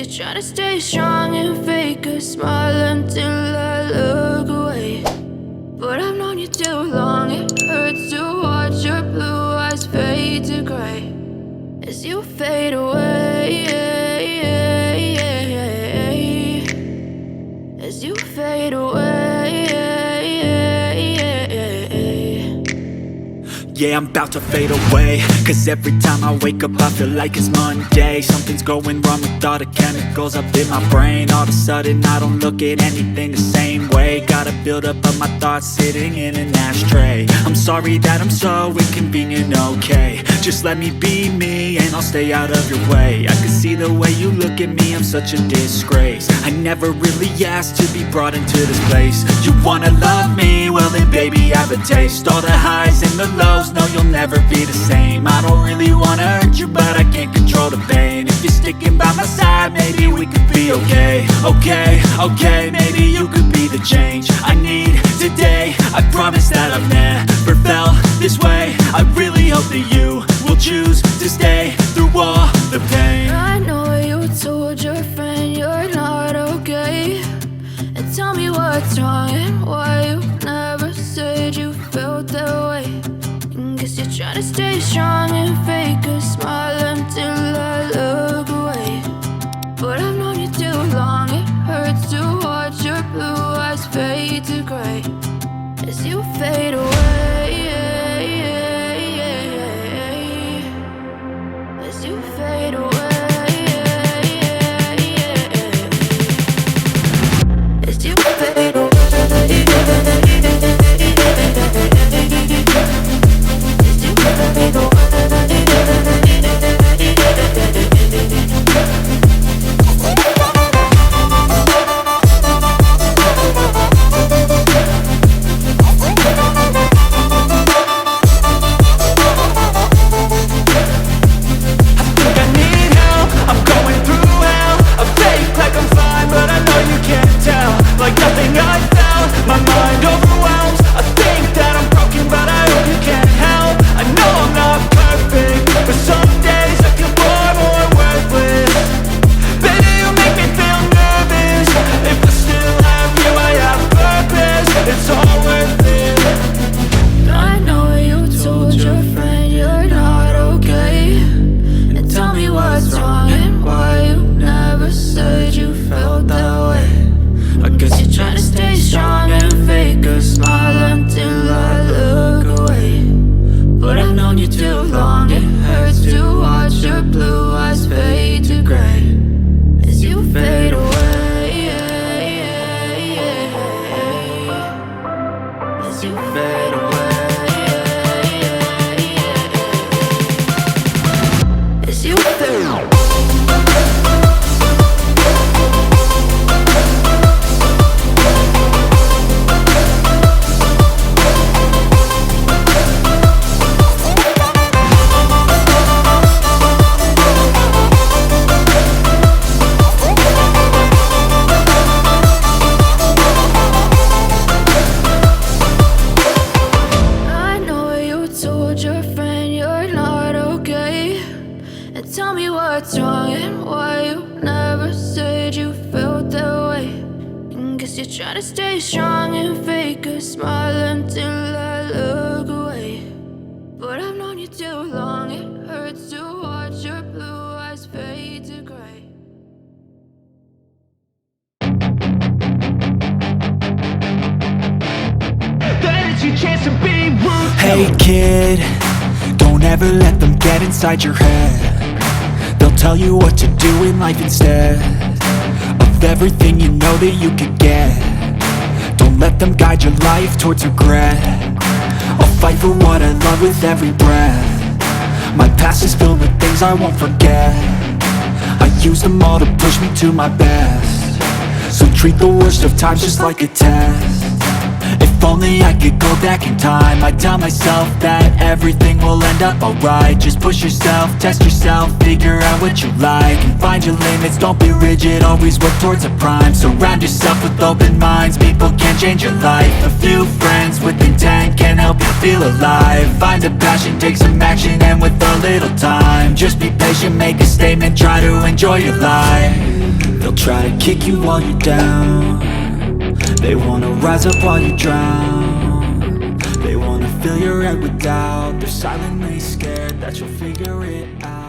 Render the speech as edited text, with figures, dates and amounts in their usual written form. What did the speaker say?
you try to stay strong and fake a smile until I look away. But I've known you too long, it hurts to watch your blue eyes fade to gray as you fade away, as you fade away. Yeah, I'm about to fade away, cause every time I wake up I feel like it's Monday. Something's going wrong with all the chemicals up in my brain. All of a sudden I don't look at anything the same way. Gotta build up of my thoughts sitting in an ashtray. I'm sorry that I'm so inconvenient, okay. Just let me be me and I'll stay out of your way. I can see the way you look at me, I'm such a disgrace. I never really asked to be brought into this place. You wanna love me? Well then baby I have a taste. All the highs and the lows, no you'll never be the same. I don't really wanna hurt you but I can't control the pain. If you're sticking by my side maybe we could be okay. Okay, maybe you could be the change I need today. I promise that I've never felt this way. I really hope that you will choose to stay through all the pain. I know you told your friend you're not okay, and tell me what's wrong and why you never said you felt that way. And guess you try to stay strong and fake a smile until I look away. But I've known you too long, it hurts to watch your blue eyes fade to gray as you fade away, as you fade away, as you fade away. Try to stay strong and fake a smile until I look away. But I've known you too long, it hurts to watch your blue eyes fade to gray. That is your chance to be rude. Hey kid, don't ever let them get inside your head. They'll tell you what to do in life instead of everything you know that you could get. Don't let them guide your life towards regret. I'll fight for what I love with every breath. My past is filled with things I won't forget. I use them all to push me to my best. So treat the worst of times just like a test. If only I could go back in time, I'd tell myself that everything will end up alright. Just push yourself, test yourself, figure out what you like, and find your limits, don't be rigid, always work towards a prime. Surround yourself with open minds, people can change your life. A few friends with intent can help you feel alive. Find a passion, take some action, and with a little time, just be patient, make a statement, try to enjoy your life. They'll try to kick you while you're down. They wanna rise up while you drown. They wanna fill your head with doubt. They're silently scared that you'll figure it out.